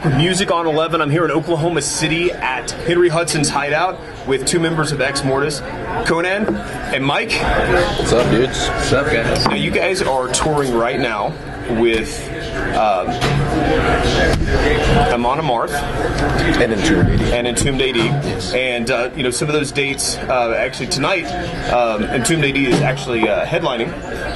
With Music on 11. I'm here in Oklahoma City at Hudson's Hideout with two members of Exmortus, Conan and Mike. What's up, dudes? What's up, guys? Now, you guys are touring right now with Amon Amarth and Entombed AD. Yes. And you know, some of those dates, actually tonight, Entombed AD is actually headlining,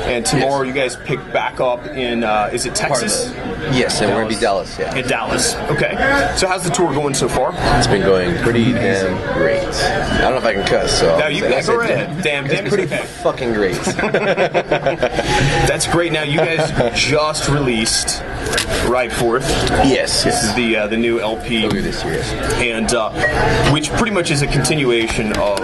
and tomorrow you guys pick back up in is it Texas? Yes, and we're going to be Dallas, yeah. In Dallas, okay. So how's the tour going so far? It's been going pretty damn great. I don't know if I can cuss, so... No, you guys go ahead. Damn, it's pretty okay. fucking great. That's great. Now, you guys just released Ride Forth. Yes. This is the new LP. Earlier this year, yes. And which pretty much is a continuation of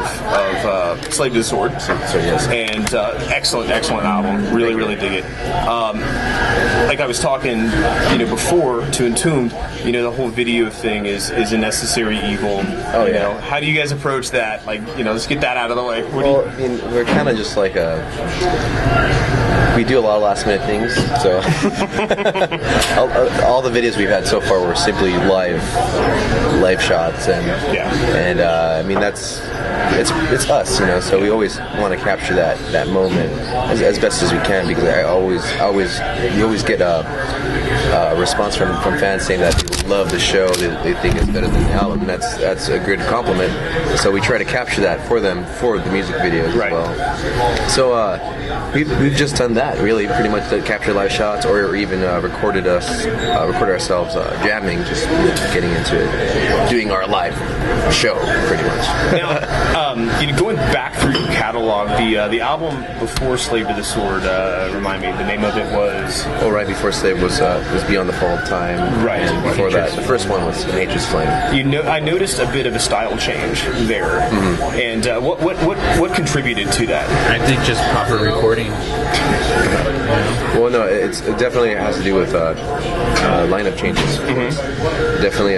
Slave to the Sword. So yes. And excellent album. Really, really dig it. Like I was talking, before to Entombed, the whole video thing is a necessary evil. Oh, yeah. How do you guys approach that? Like, let's get that out of the way. We're kind of just like we do a lot of last minute things, so all the videos we've had so far were simply live shots, and it's us, so we always want to capture that moment as best as we can, because you always get a response from fans saying that they love the show, they think it's better than the album, and that's a good compliment. So we try to capture that for them for the music videos as well. So we've just done that, really, pretty much, to capture live shots, or even record ourselves jamming, just getting into it, doing our live show, pretty much. Now, going back through your catalog, the album before Slave to the Sword, remind me, the name of it was... Oh, right before Slave was Beyond the Fall of Time. Right. And before that, the first one was Nature's Flame. I noticed a bit of a style change there. Mm-hmm. And what contributed to that? I think just proper recording. Well, no, it definitely has to do with lineup changes. Mm-hmm. Definitely,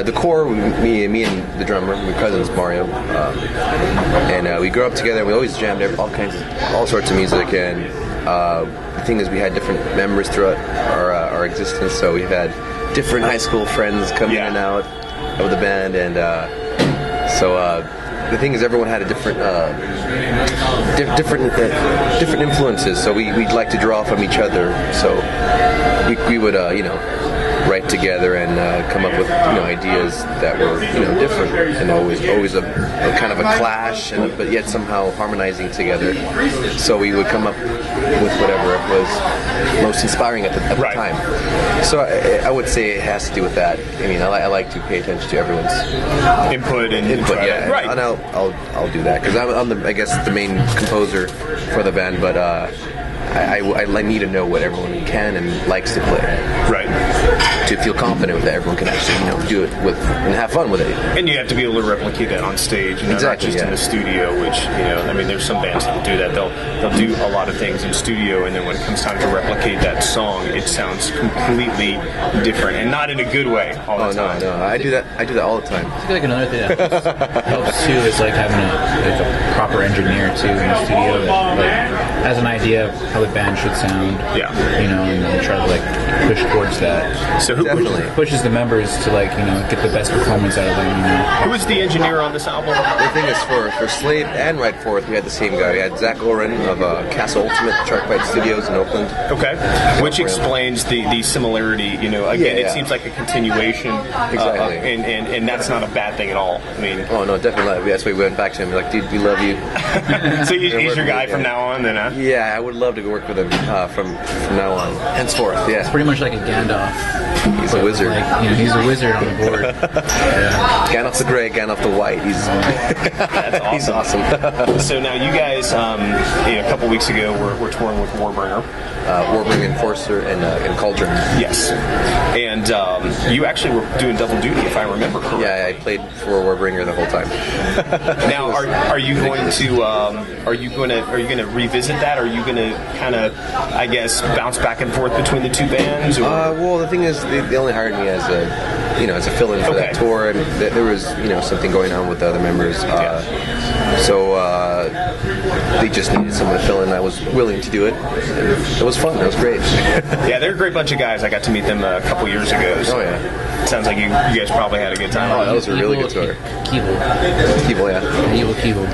the core, me and the drummer, we're cousins, Mario, and we grew up together. We always jammed all sorts of music, and the thing is, we had different members throughout our existence. So we've had different high school friends come in and out of the band, and the thing is, everyone had a different influences. So we'd like to draw from each other. So we would write together and come up with ideas that were different, and always a kind of a clash, but yet somehow harmonizing together. So we would come up with whatever was most inspiring at the time. So I would say it has to do with that. I mean, I like to pay attention to everyone's input, yeah. Right. And I'll do that, because I'm the main composer for the band, but I need to know what everyone can and likes to play. Right. To feel confident that everyone can actually, do it and have fun with it. And you have to be able to replicate that on stage, exactly, not just in the studio. Which there's some bands that do that. They'll do a lot of things in studio, and then when it comes time to replicate that song, it sounds completely different, and not in a good way all the time. No, I do that all the time. I feel like another thing that helps too is like having a proper engineer too in the studio that has an idea of how the band should sound. Yeah. And then try to push towards that. So who pushes the members to get the best performance out of them? Who was the engineer on this album? The thing is, for Slave and Ride Forth, we had the same guy. We had Zach Oren of Castle Ultimate Sharkbite Studios in Oakland. Okay, which explains the similarity. Again, it seems like a continuation. Exactly. And that's not a bad thing at all. I mean, oh no, definitely. That's why we went back to him. We're like, dude, we love you. So he's your guy from now on, then? Yeah, I would love to work with him from now on, henceforth. Yeah, it's pretty much like a Gandalf. He's a wizard. Like, he's a wizard on the board. Yeah. Gandalf the Grey, Gandalf the White. That's awesome. He's awesome. So now you guys, a couple weeks ago, were touring with Warbringer. Warbringer, Enforcer, and Cauldron. Yes. And you actually were doing double duty, if I remember correctly. Yeah, I played for Warbringer the whole time. Now, are you going to revisit that? Are you going to kind of, I guess, bounce back and forth between the two bands? Or? Well, the thing is, they only hired me as a fill-in for that tour, and there was something going on with the other members. So they just needed someone to fill in. I was willing to do it. It was fun. It was great. Yeah, they're a great bunch of guys. I got to meet them a couple years ago. So oh yeah. It sounds like you guys probably had a good time. Oh, that was a really good tour. Keevil, yeah. Evil Keevil.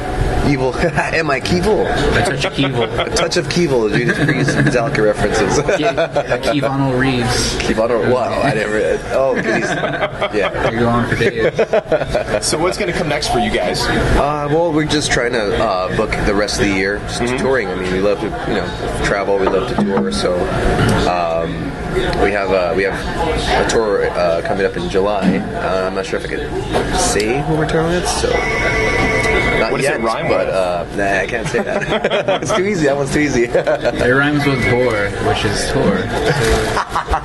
Evil. Am I Keevil? A touch of Keevil. A touch of Keevil. Judas Priest and Metallica references. Keevano Reeves. Keevano. Wow, I never. Oh, because yeah. You're going for days. So what's going to come next for you guys? Well, we're just trying to book the rest of the year, just touring. I mean, we love to travel. We love to tour. So we have a tour coming up in July. I'm not sure if I could say who we're touring with. So. Not what yet, does it rhyme but with? I can't say that. It's too easy. That one's too easy. It rhymes with bore, which is tour.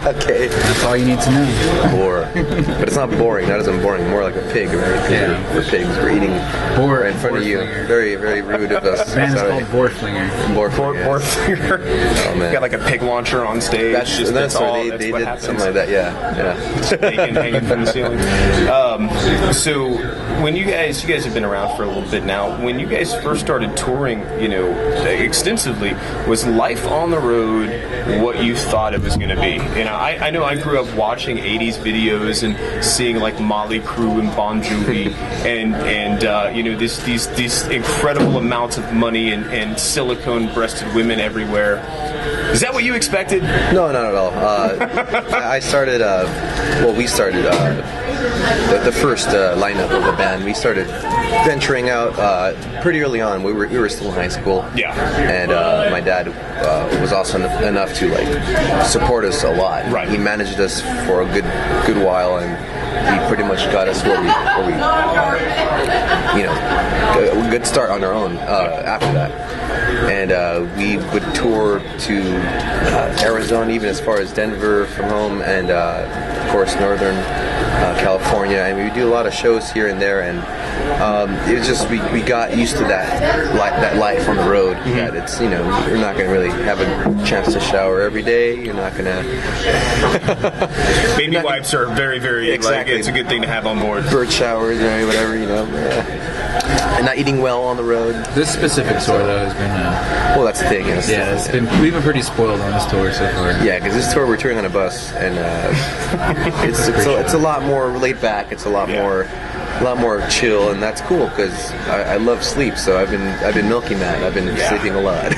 Okay. That's all you need to know. Bore. But it's not boring. That isn't boring. More like a pig, right? Yeah. We're pigs. We're eating Boar right in front of you. Flinger. Very, very rude of us. The band's Sorry. called Boarflinger. Boarflinger. Oh, man. Got like a pig launcher on stage. That's all. they That's did what happens. something like that. Yeah. Bacon hanging from the ceiling. So when you guys have been around for a little bit now. When you guys first started touring, extensively, was life on the road what you thought it was going to be? I know I grew up watching '80s videos and seeing like Motley Crue and Bon Jovi, and these incredible amounts of money and silicone-breasted women everywhere. Is that what you expected? No, not at all. I started. We started the first lineup of the band. We started venturing out pretty early on. We were still in high school. Yeah. And my dad was awesome enough to support us a lot. Right. He managed us for a good while, and he pretty much got us where we a good start on our own after that. And we would tour to Arizona, even as far as Denver from home, and of course Northern California, and we would do a lot of shows here and there, and it was just we got used to that life on the road. Mm-hmm. That it's you're not going to really have a chance to shower every day. You're not going to. Baby wipes are very, very exactly. It's a good thing to have on board. Bird showers or whatever, And not eating well on the road. This specific tour though has been. Well, that's the thing. We've been pretty spoiled on this tour so far. Yeah, because this tour we're touring on a bus, and it's a lot more laid back. It's a lot more chill, and that's cool because I love sleep. So I've been milking that. I've been sleeping a lot.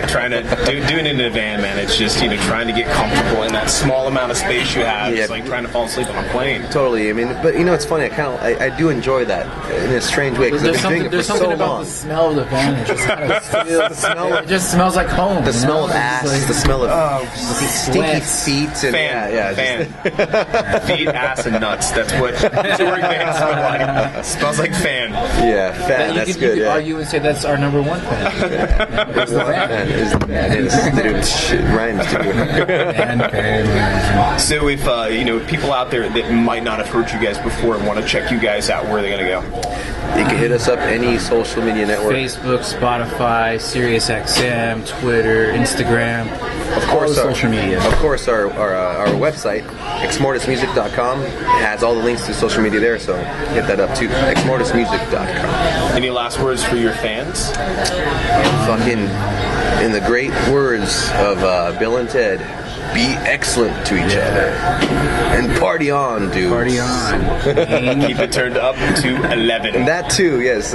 Trying to doing it in a van, man. It's just trying to get comfortable in that small amount of space you have. Yeah. It's like trying to fall asleep on a plane. Totally. I mean, but it's funny. I do enjoy that in a strange way because I've been doing it for so long. There's something about the smell of the van. It just kind of it just smells like home. The smell of ass. The smell of stinky feet. And fan. Feet, ass, and nuts. That's what touring vans smell like. Smells like fan. Yeah, fan. That's good. You could argue and say that's our number one fan. It's the fan. It rhymes too. So if people out there that might not have heard you guys before and want to check you guys out, where are they going to go? You can hit us up any social media network. Facebook, Spotify, SiriusXM, Twitter, Instagram. Of course, social media. Of course, our website, exmortusmusic.com, has all the links to social media there, so hit that up too. exmortusmusic.com. Any last words for your fans? Fucking, in the great words of Bill and Ted, be excellent to each other. And party on, dude. Party on. Keep it turned up to 11. And that too, yes.